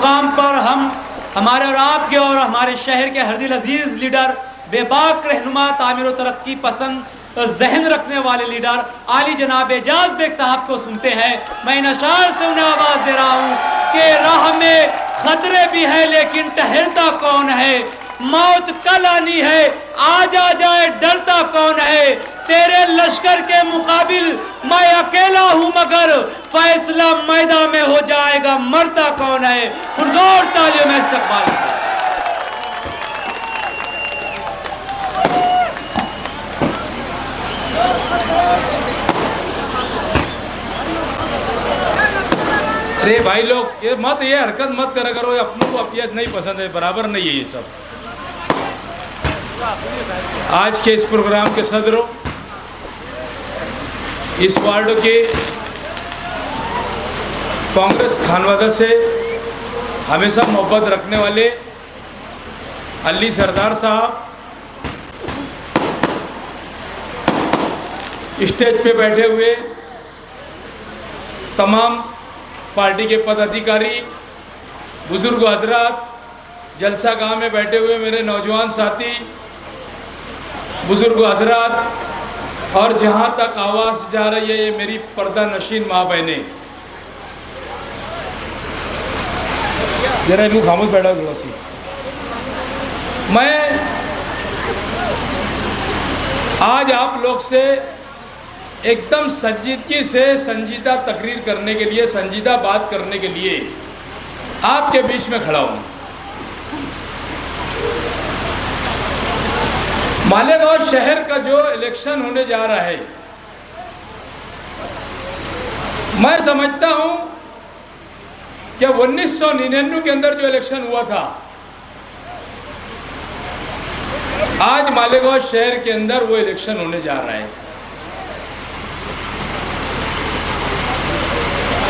मुकाम पर हम हमारे और आपके और हमारे शहर के हरदिल अजीज़ लीडर, बेबाक रहनुमा, तामीर व तरक्की पसंद जहन रखने वाले लीडर आली जनाब एजाज बेग साहब को सुनते हैं। मैं इन अशार से उन्हें आवाज़ दे रहा हूँ कि राह में खतरे भी है लेकिन ठहरता कौन है, मौत कल आनी है आज आ जाए डरता कौन है, तेरे लश्कर के मुकाबिल मैं अकेला हूँ मगर फैसला मैदान में हो जाएगा मरता कौन है। पुरजोर तालियों में इस्तकबाल। अरे भाई लोग ये हरकत मत करा करो, अपनों को अपियत नहीं पसंद है, बराबर नहीं है ये सब। आज के इस प्रोग्राम के सदरों, इस वार्ड के कांग्रेस खानवादा से हमेशा मोहब्बत रखने वाले अली सरदार साहब, स्टेज पे बैठे हुए तमाम पार्टी के पदाधिकारी, बुजुर्ग हजरात, जलसा गांव में बैठे हुए मेरे नौजवान साथी, बुजुर्ग हजरात और जहां तक आवाज़ जा रही है ये मेरी पर्दा नशीन माँ बहनें, जरा इनको खामोश बैठा थोड़ा सी। मैं आज आप लोग से एकदम संजीदगी से संजीदा तकरीर करने के लिए, संजीदा बात करने के लिए आपके बीच में खड़ा हूँ। मालेगांव शहर का जो इलेक्शन होने जा रहा है, मैं समझता हूँ कि 1999 के अंदर जो इलेक्शन हुआ था, आज मालेगांव शहर के अंदर वो इलेक्शन होने जा रहा है।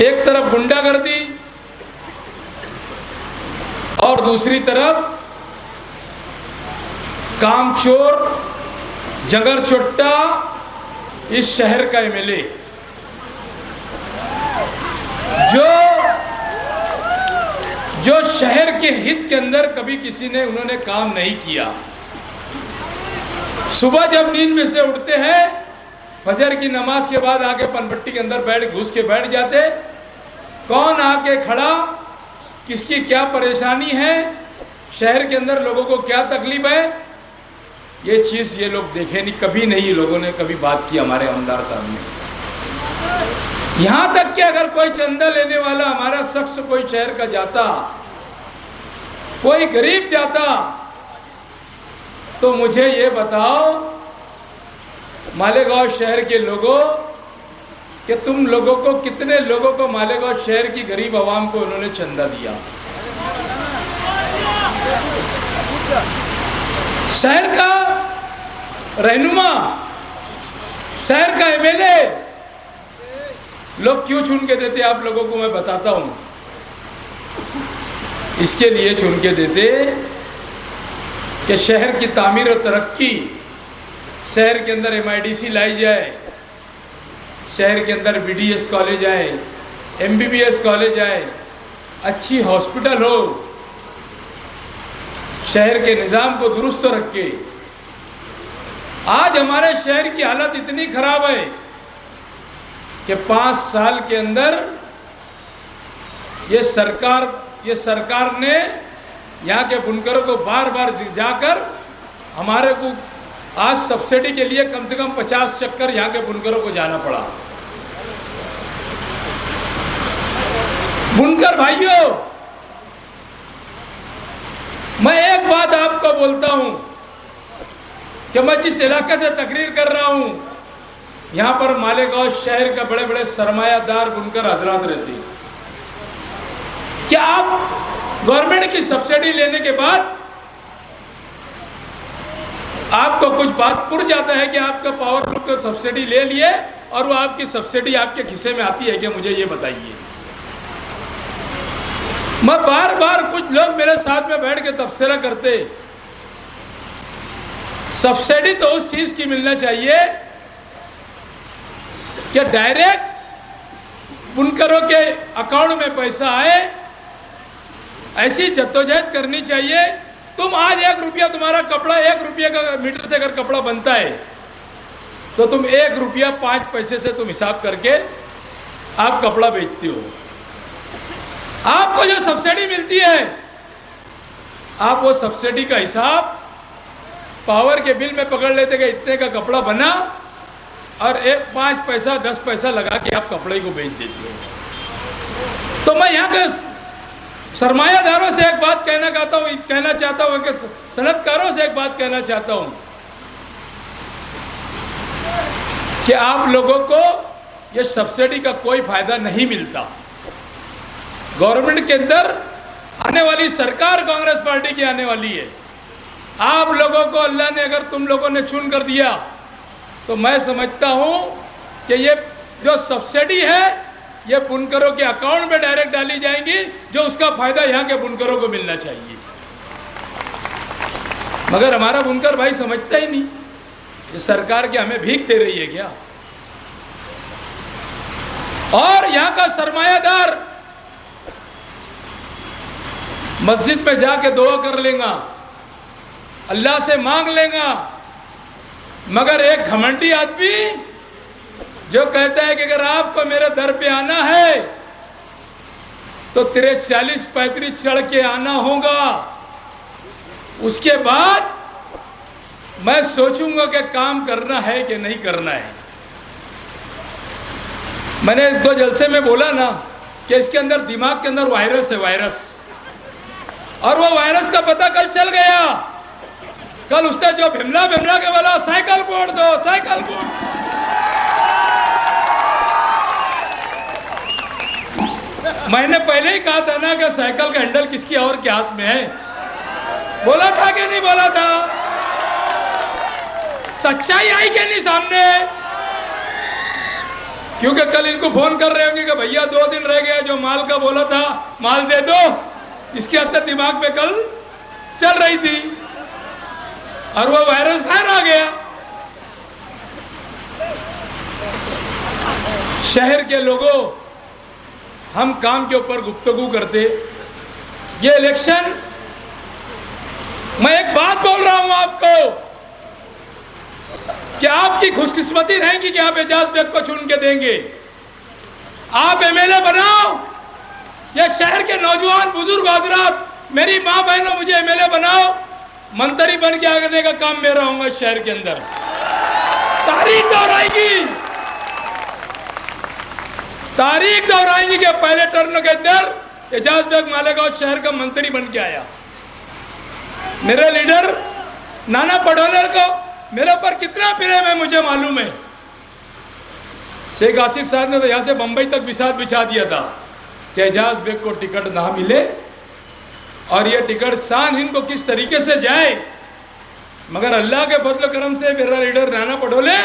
एक तरफ गुंडागर्दी और दूसरी तरफ कामचोर, जगर चुट्टा इस शहर का एमएलए जो शहर के हित के अंदर कभी किसी ने उन्होंने काम नहीं किया। सुबह जब नींद में से उठते हैं, फजर की नमाज के बाद आके पनपट्टी के अंदर घुस के बैठ जाते, कौन आके खड़ा, किसकी क्या परेशानी है, शहर के अंदर लोगों को क्या तकलीफ है, ये चीज़ ये लोग देखे नहीं, कभी नहीं लोगों ने कभी बात की हमारे आमदार साहब ने। यहाँ तक कि अगर कोई चंदा लेने वाला हमारा शख्स कोई शहर का जाता, कोई गरीब जाता, तो मुझे ये बताओ मालेगांव शहर के लोगों कि तुम लोगों को, कितने लोगों को मालेगांव शहर की गरीब आवाम को उन्होंने चंदा दिया। शहर का रहनुमा, शहर का एमएलए लोग क्यों चुन के देते आप लोगों को मैं बताता हूं। इसके लिए चुन के देते कि शहर की तामीर और तरक्की, शहर के अंदर MIDC लाई जाए, शहर के अंदर BDS कॉलेज आए, MBBS कॉलेज आए, अच्छी हॉस्पिटल हो, शहर के निज़ाम को दुरुस्त रख के। आज हमारे शहर की हालत इतनी खराब है कि 5 साल के अंदर ये सरकार ने यहाँ के बुनकरों को बार बार जाकर हमारे को आज सब्सिडी के लिए कम से कम 50 चक्कर यहाँ के बुनकरों को जाना पड़ा। बुनकर भाइयों, मैं एक बात आपको बोलता हूँ कि मैं जिस इलाके से तकरीर कर रहा हूँ, यहाँ पर मालेगांव शहर के बड़े बड़े सरमायादार बुनकर हजरात रहते हैं। क्या आप गवर्नमेंट की सब्सिडी लेने के बाद आपको कुछ बात पुर जाता है कि आपका पावर लूम का सब्सिडी ले लिए और वो आपकी सब्सिडी आपके खिस्से में आती है कि मुझे ये बताइए। मैं बार बार, कुछ लोग मेरे साथ में बैठ के तबसरा करते, सब्सिडी तो उस चीज की मिलना चाहिए कि डायरेक्ट बुनकरों के अकाउंट में पैसा आए ऐसी जद्दोजहद करनी चाहिए। तुम आज 1 रुपया तुम्हारा कपड़ा 1 रुपये का मीटर से अगर कपड़ा बनता है तो तुम 1 रुपया 5 पैसे से तुम हिसाब करके आप कपड़ा बेचते हो। आपको जो सब्सिडी मिलती है आप वो सब्सिडी का हिसाब पावर के बिल में पकड़ लेते कि इतने का कपड़ा बना और 5 पैसा 10 पैसा लगा के आप कपड़े को बेच देते हो। तो मैं यहाँ के सरमायादारों से एक बात कहना चाहता हूँ कि सनतकारों से एक बात कहना चाहता हूँ कि आप लोगों को ये सब्सिडी का कोई फायदा नहीं मिलता। गवर्नमेंट के अंदर आने वाली सरकार कांग्रेस पार्टी की आने वाली है। आप लोगों को अल्लाह ने अगर तुम लोगों ने चुन कर दिया तो मैं समझता हूँ कि ये जो सब्सिडी है ये बुनकरों के अकाउंट में डायरेक्ट डाली जाएंगी, जो उसका फायदा यहाँ के बुनकरों को मिलना चाहिए। मगर हमारा बुनकर भाई समझता ही नहीं, ये सरकार क्या हमें भीख दे रही है क्या? और यहाँ का सरमायादार मस्जिद में जाके दुआ कर लेगा, अल्लाह से मांग लेगा, मगर एक घमंडी आदमी जो कहता है कि अगर आपको मेरे दर पे आना है तो तेरे 40-35 चढ़ के आना होगा, उसके बाद मैं सोचूंगा कि काम करना है कि नहीं करना है। मैंने 2 जलसे में बोला ना कि इसके अंदर दिमाग के अंदर वायरस है, वायरस, और वो वायरस का पता कल चल गया। कल उसने जो भिमला के बोला साइकिल कोड दो, साइकिल कोड। मैंने पहले ही कहा था ना कि साइकिल का हैंडल किसकी और के हाथ में है, बोला था कि नहीं बोला था? सच्चाई आई कि नहीं सामने? क्योंकि कल इनको फोन कर रहे होंगे कि भैया 2 दिन रह गया, जो माल का बोला था माल दे दो, इसके अंदर दिमाग में कल चल रही थी और वो वायरस बाहर आ गया। शहर के लोगों, हम काम के ऊपर गुफ्तगू करते, ये इलेक्शन, मैं एक बात बोल रहा हूं आपको कि आपकी खुशकिस्मती रहेगी कि आप एजाज बेग को चुन के देंगे। आप एमएलए बनाओ, ये शहर के नौजवान बुजुर्ग हजरात, मेरी माँ बहनों, मुझे एमएलए बनाओ, मंत्री बन के आगे का काम मेरा होगा। शहर के अंदर तारीख दोहराएंगी कि पहले टर्न के अंदर एजाज बेग मालेगांव शहर का मंत्री बन के आया। मेरे लीडर नाना पटोले को मेरे ऊपर कितना प्रेम है मुझे मालूम है। शेख आसिफ साहब ने तो यहाँ से बंबई तक बिछा दिया था कि एजाज बेग को टिकट ना मिले और ये टिकट शान हिंद को किस तरीके से जाए। मगर अल्लाह के फजल करम से मेरा लीडर नाना पटोले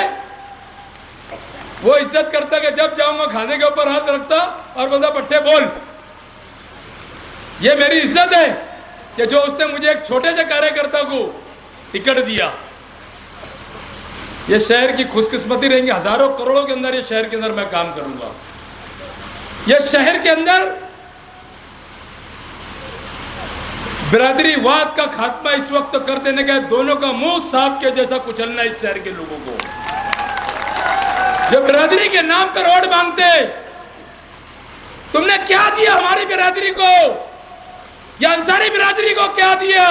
वो इज्जत करता कि जब जाऊंगा खाने के ऊपर हाथ रखता और बोलता पट्टे बोल। ये मेरी इज्जत है कि जो उसने मुझे एक छोटे से कार्यकर्ता को टिकट दिया। ये शहर की खुशकिस्मती रहेंगी, हजारों करोड़ों के अंदर ये शहर के अंदर मैं काम करूंगा। ये शहर के अंदर बिरादरीवाद का खात्मा इस वक्त कर देने का, दोनों का मुंह सांप के जैसा कुचलना इस शहर के लोगों को, जो बिरादरी के नाम पर वोट मांगते। तुमने क्या दिया हमारी बिरादरी को या अंसारी बिरादरी को क्या दिया?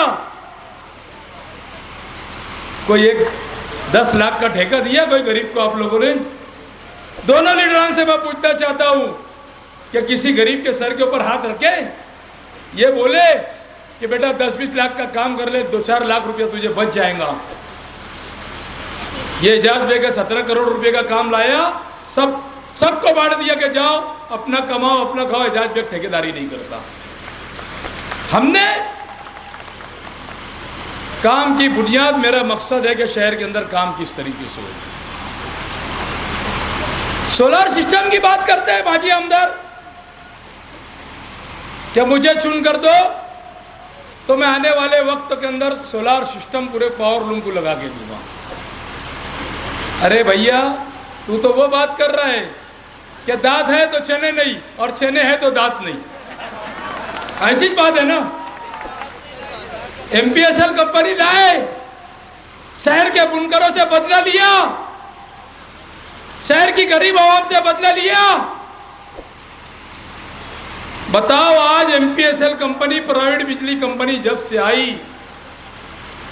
कोई एक 10 लाख का ठेका दिया कोई गरीब को आप लोगों ने? दोनों लीडरों से मैं पूछना चाहता हूं कि किसी गरीब के सर के ऊपर हाथ रखे ये बोले कि बेटा 10-20 लाख का काम कर ले, 2-4 लाख रुपया तुझे बच जाएगा। ये एजाज बेग 17 करोड़ रुपए का काम लाया, सबको बांट दिया कि जाओ अपना कमाओ अपना खाओ। एजाज बेग ठेकेदारी नहीं करता। हमने काम की बुनियाद, मेरा मकसद है कि शहर के अंदर काम किस तरीके से हो। सोलर सिस्टम की बात करते हैं बाजी आमदार, क्या मुझे चुन कर दो तो मैं आने वाले वक्त के अंदर सोलर सिस्टम पूरे पावर लूम को लगा के दूंगा। अरे भैया तू तो वो बात कर रहा है कि दांत है तो चने नहीं और चने है तो दांत नहीं। ऐसी बात है ना। एमपीएसएल कंपनी लाए, शहर के बुनकरों से बदला लिया, शहर की गरीब आवाम से बदला लिया। बताओ आज एमपीएसएल कंपनी, प्राइवेट बिजली कंपनी जब से आई,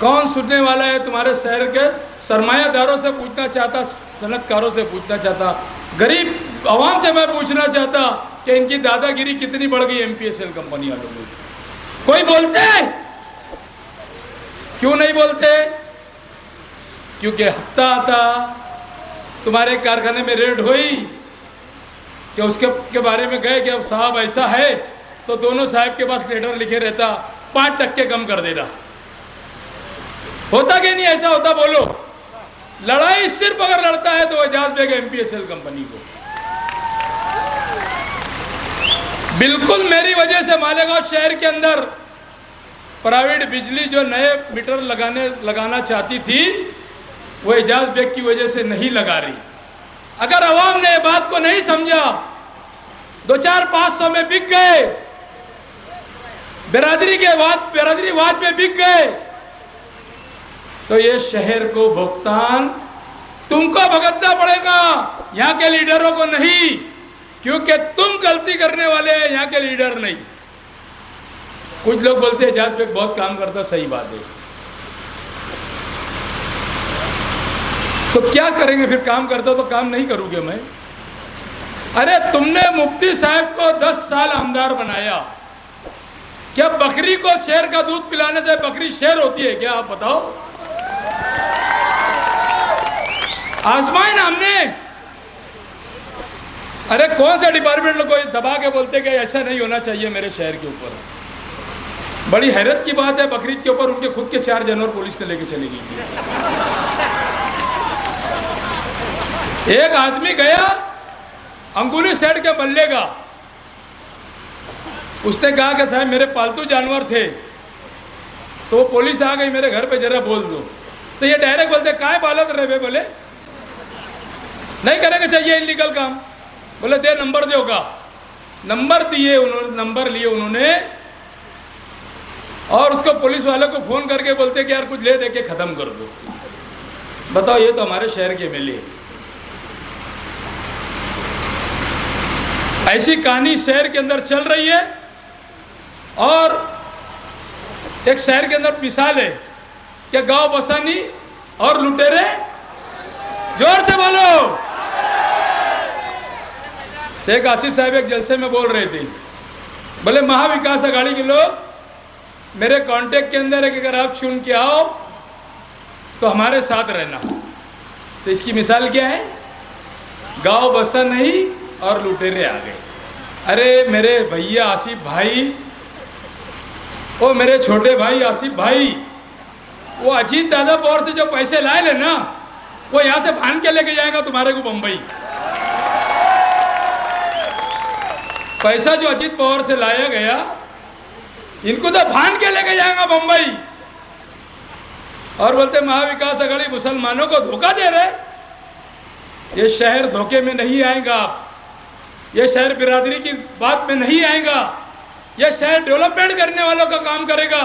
कौन सुनने वाला है? तुम्हारे शहर के सरमायादारों से पूछना चाहता, सनतकारों से पूछना चाहता, गरीब आवाम से मैं पूछना चाहता कि इनकी दादागिरी कितनी बढ़ गई एमपीएसएल कंपनी वालों में। कोई बोलते? क्यों नहीं बोलते? क्योंकि हफ्ता आता, तुम्हारे कारखाने में रेड हुई कि उसके बारे में गए कि अब साहब ऐसा है, तो दोनों साहब के पास लेटर लिखे रहता 5% कम कर देना। होता कि नहीं ऐसा होता? बोलो। लड़ाई सिर्फ अगर लड़ता है तो एजाज बेग एमपीएसएल कंपनी को। बिल्कुल मेरी वजह से मालेगांव शहर के अंदर प्राइवेट बिजली जो नए मीटर लगाना चाहती थी, वो एजाज बेग की वजह से नहीं लगा रही। अगर आवाम ने बात को नहीं समझा, 2-4-500 में बिक गए, बिरादरीवाद में बिक गए, तो ये शहर को भुगतान तुमको भुगतना पड़ेगा, यहाँ के लीडरों को नहीं, क्योंकि तुम गलती करने वाले हैं, यहाँ के लीडर नहीं। कुछ लोग बोलते हैं एजाज बेग बहुत काम करता, सही बात है, तो क्या करेंगे फिर? काम करता तो काम नहीं करूँगा मैं? अरे तुमने मुफ्ती साहब को 10 साल आमदार बनाया, क्या बकरी को शेर का दूध पिलाने से बकरी शेर होती है क्या? आप बताओ। आजमाए ना हमने। अरे कौन सा डिपार्टमेंट को दबा के बोलते कि ऐसा नहीं होना चाहिए मेरे शहर के ऊपर। बड़ी हैरत की बात है, बकरीद के ऊपर उनके खुद के 4 जानवर पुलिस ने लेके चली गई। एक आदमी गया अंगुली सेठ के बल्ले का, उसने कहा कि साहब मेरे पालतू जानवर थे, तो पुलिस आ गई, मेरे घर पे जरा बोल दो। तो ये डायरेक्ट बोलते काय पालत रहे बे? बोले नहीं करेंगे चाहिए इलीगल काम। बोले दे नंबर दो का। नंबर दिए उन्होंने, नंबर लिए उन्होंने, और उसको पुलिस वालों को फोन करके बोलते कि यार कुछ ले दे के खत्म कर दो। बताओ, ये तो हमारे शहर के एमएलए। ऐसी कहानी शहर के अंदर चल रही है। और एक शहर के अंदर मिसाल है कि गांव बसानी और लुटेरे, जोर से बोलो। शेख आसिफ साहब एक जलसे में बोल रहे थे, बोले महाविकास अघाड़ी के लोग मेरे कांटेक्ट के अंदर है कि अगर आप चुन के आओ तो हमारे साथ रहना। तो इसकी मिसाल क्या है? गांव बसा नहीं और लुटेरे आ गए। अरे मेरे भैया आसिफ भाई, ओ मेरे छोटे भाई आसिफ भाई, वो अजीत दादा पवार से जो पैसे लाए ले ना, वो यहाँ से भान के लेके जाएगा तुम्हारे को बम्बई। पैसा जो अजीत पवार से लाया गया, इनको तो भान के लेके जाएगा बम्बई। और बोलते महाविकास अघाड़ी मुसलमानों को धोखा दे रहे। ये शहर धोखे में नहीं आएगा, ये शहर बिरादरी की बात में नहीं आएगा, ये शहर डेवलपमेंट करने वालों का काम करेगा।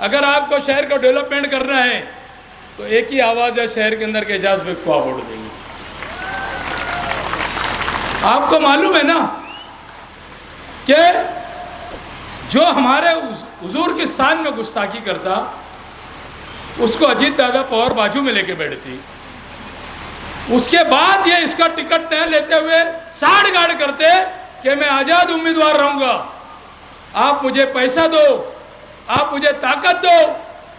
अगर आपको शहर को डेवलपमेंट करना है तो एक ही आवाज़ है शहर के अंदर के एजाज बेग को आप वोट देंगे। आपको मालूम है ना कि जो हमारे हुजूर की शान में गुस्ताखी करता, उसको अजीत दादा पवार बाजू में लेके बैठती। उसके बाद ये इसका टिकट न लेते हुए साड़ गाड़ करते कि मैं आज़ाद उम्मीदवार रहूँगा, आप मुझे पैसा दो, आप मुझे ताकत दो,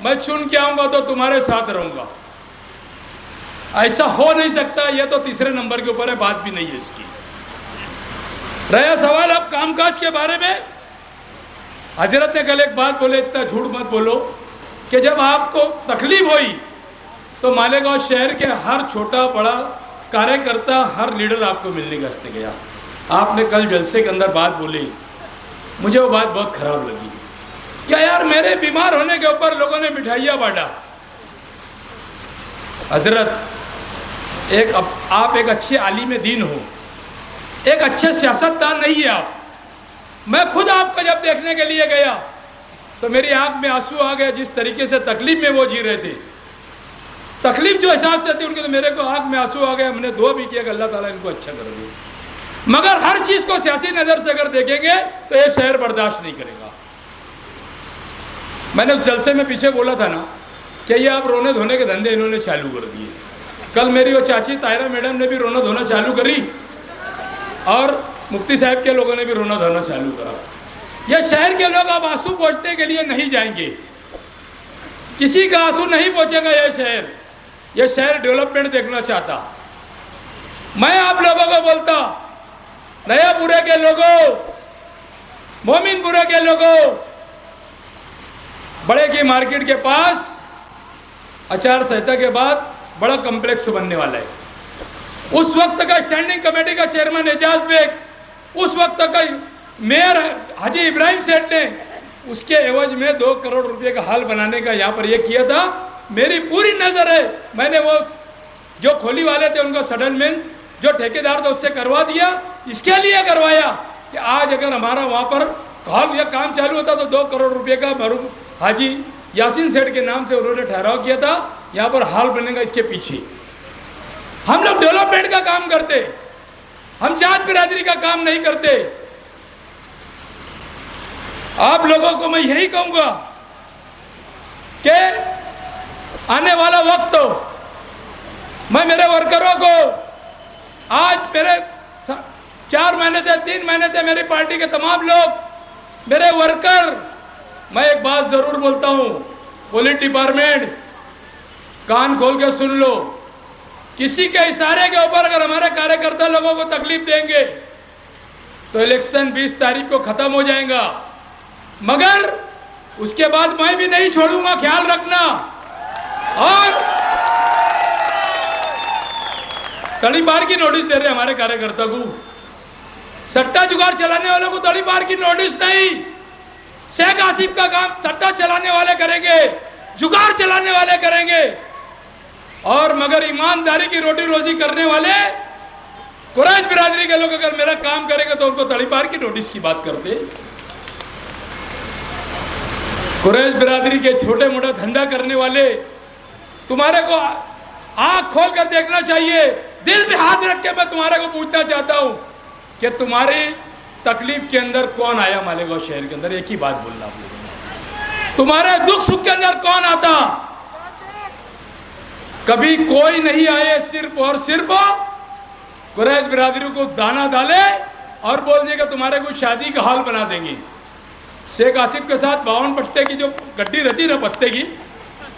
मैं चुन के आऊँगा तो तुम्हारे साथ रहूँगा। ऐसा हो नहीं सकता। यह तो तीसरे नंबर के ऊपर है, बात भी नहीं है इसकी। रहा सवाल अब कामकाज के बारे में, हजरत ने कल एक बात बोले, इतना झूठ मत बोलो कि जब आपको तकलीफ हुई तो मालेगांव शहर के हर छोटा बड़ा कार्यकर्ता, हर लीडर आपको मिलने के वास्ते गया। आपने कल जलसे के अंदर बात बोली, मुझे वो बात बहुत खराब लगी। क्या यार, मेरे बीमार होने के ऊपर लोगों ने मिठाइयाँ बांटा। हजरत, आप एक अच्छे आलिम दीन हो, एक अच्छे सियासतदान नहीं है आप, मैं खुद आपको जब देखने के लिए गया तो मेरी आंख में आंसू आ गए, जिस तरीके से तकलीफ में वो जी रहे थे, तकलीफ जो हिसाब से थी उनके, तो मेरे को आंख में आंसू आ गए। हमने दुआ भी किया कि अल्लाह ताला इनको अच्छा कर दे। मगर हर चीज़ को सियासी नज़र से अगर देखेंगे तो ये शहर बर्दाश्त नहीं करेगा। मैंने उस जलसे में पीछे बोला था ना कि ये आप रोने धोने के धंधे इन्होंने चालू कर दिए। कल मेरी वो चाची तायरा मैडम ने भी रोना धोना चालू करी और मुफ्ती साहब के लोगों ने भी रोना धोना चालू करा। यह शहर के लोग अब आंसू पोंछने के लिए नहीं जाएंगे, किसी का आंसू नहीं पहुंचेगा। यह शहर डेवलपमेंट देखना चाहता। मैं आप लोगों को बोलता, नयापुरे के लोगों, मोमिनपुरे के लोगों, बड़े की मार्केट के पास आचार संहिता के बाद बड़ा कॉम्प्लेक्स बनने वाला है। उस वक्त का स्टैंडिंग कमेटी का चेयरमैन एजाज बेग, उस वक्त का मेयर हाजी इब्राहिम सेठ ने उसके एवज में 2 करोड़ रुपए का हाल बनाने का यहाँ पर यह किया था। मेरी पूरी नज़र है, मैंने वो जो खोली वाले थे उनका सेटलमेंट जो ठेकेदार था उससे करवा दिया। इसके लिए करवाया कि आज अगर हमारा वहाँ पर हाल या काम चालू होता तो 2 करोड़ रुपए का मरूम हाजी यासीन सेठ के नाम से उन्होंने ठहराव किया था, यहाँ पर हाल बनेगा। इसके पीछे हम लोग डेवलपमेंट का काम करते, हम जात बिरादरी का काम नहीं करते। आप लोगों को मैं यही कहूँगा कि आने वाला वक्त मैं मेरे वर्करों को, आज मेरे 4 महीने से 3 महीने से मेरी पार्टी के तमाम लोग मेरे वर्कर, मैं एक बात ज़रूर बोलता हूँ, पुलिस डिपार्टमेंट कान खोल के सुन लो। किसी के इशारे के ऊपर अगर हमारे कार्यकर्ता लोगों को तकलीफ देंगे तो इलेक्शन 20 तारीख को ख़त्म हो जाएगा, मगर उसके बाद मैं भी नहीं छोड़ूंगा, ख्याल रखना। और तड़ीपार की नोटिस दे रहे हमारे कार्यकर्ता को, सट्टा जुगाड़ चलाने वालों को तड़ीपार की नोटिस नहीं। शेख आसिफ का काम सट्टा चलाने वाले करेंगे, जुगाड़ चलाने वाले करेंगे, और मगर ईमानदारी की रोटी रोजी करने वाले कुरैश बिरादरी के लोग अगर मेरा काम करेंगे तो उनको तड़ीपार की नोटिस की बात करते। कुरैश बिरादरी के छोटे मोटे धंधा करने वाले, तुम्हारे को आंख खोल कर देखना चाहिए, दिल पे हाथ रख के मैं तुम्हारे को पूछना चाहता हूं कि तुम्हारी तकलीफ के अंदर कौन आया मालेगांव शहर के अंदर? एक ही बात बोलना, तुम्हारे दुख सुख के अंदर कौन आता? कभी कोई नहीं आए, सिर्फ और सिर्फ कुरैश बिरादरी को दाना डाले और बोल दिए कि तुम्हारे को शादी का हाल बना देंगे। शेख आसिफ के साथ 52 पट्टे की जो गड्डी रहती ना पत्ते की,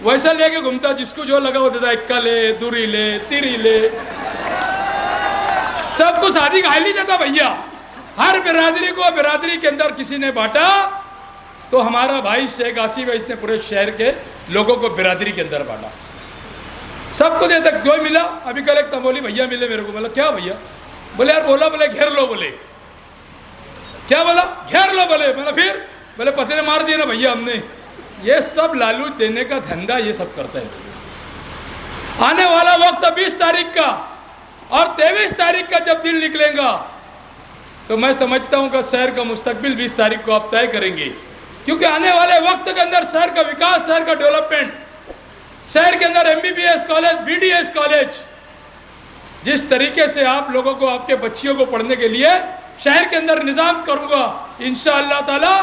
वैसा लेके घूमता, जिसको जो लगा वो देता, इक्का ले, दूरी ले, तीरी ले, सबको शादी का हाल ही देता भैया। हर बिरादरी को बिरादरी के अंदर किसी ने बांटा तो हमारा भाई शेख आसिफ है, इसने पूरे शहर के लोगों को बिरादरी के अंदर बांटा, सबको देता। जो मिला, अभी कल एक तमोली भैया मिले मेरे को, बोला क्या भैया? बोले यार, बोला बोले घेर लो, बोले क्या बोला? घेर लो बोले। मैंने फिर बोले पत्थर मार दिए ना भैया हमने। ये सब लालू देने का धंधा ये सब करता है। आने वाला वक्त 20 तारीख का और 23 तारीख का जब दिन निकलेगा तो मैं समझता हूं कि शहर का मुस्तकबिल 20 तारीख को आप तय करेंगे, क्योंकि आने वाले वक्त के अंदर शहर का विकास, शहर का डेवलपमेंट, शहर के अंदर MBBS कॉलेज, BDS कॉलेज, जिस तरीके से आप लोगों को, आपके बच्चियों को पढ़ने के लिए शहर के अंदर निज़ाम करूंगा इंशाअल्लाह ताला।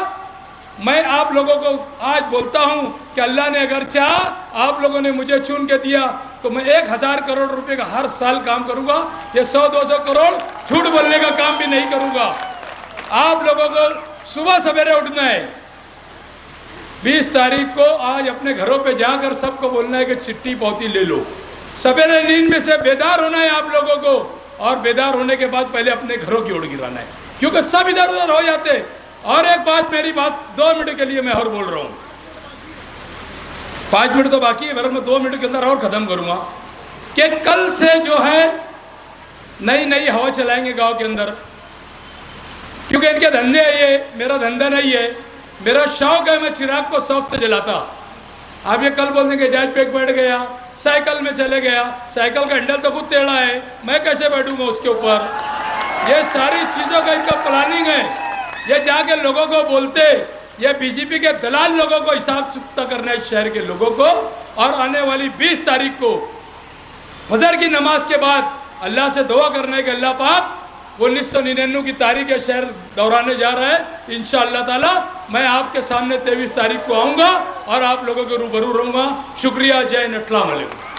मैं आप लोगों को आज बोलता हूं कि अल्लाह ने अगर चाहा, आप लोगों ने मुझे चुन के दिया तो मैं 1000 करोड़ रुपए का हर साल काम करूंगा। ये 100-200 करोड़ झूठ बोलने का काम भी नहीं करूंगा। आप लोगों को सुबह सवेरे उठना है। 20 तारीख को आज अपने घरों पे जाकर सबको बोलना है कि चिट्ठी पौती ले लो। सवेरे नींद में से बेदार होना है आप लोगों को, और बेदार होने के बाद पहले अपने घरों की ओर गिराना है, क्योंकि सब इधर उधर हो जाते। और एक बात, मेरी बात 2 मिनट के लिए मैं और बोल रहा हूँ, 5 मिनट तो बाकी है, मैं 2 मिनट के अंदर और ख़त्म करूँगा कि कल से जो है नई नई हवा चलाएंगे गांव के अंदर, क्योंकि इनके धंधे है, ये मेरा धंधा नहीं है। मेरा शौक है, मैं चिराग को शौक से जलाता। आप ये कल बोल देंगे जायज पे बैठ गया, साइकिल में चले गया, साइकिल का हैंडल तो खुद टेढ़ा है, मैं कैसे बैठूंगा उसके ऊपर? ये सारी चीज़ों का इनका प्लानिंग है। ये जाके लोगों को बोलते, ये बीजेपी के दलाल लोगों को हिसाब चुकता करना है शहर के लोगों को। और आने वाली 20 तारीख को फजर की नमाज के बाद अल्लाह से दुआ करने के अल्लाह पाक 1999 की तारीख है शहर दौराने जा रहा है। इंशाअल्लाह ताला मैं आपके सामने 23 तारीख को आऊँगा और आप लोगों के रूबरू रहूँगा। शुक्रिया, जय नटला मलिक।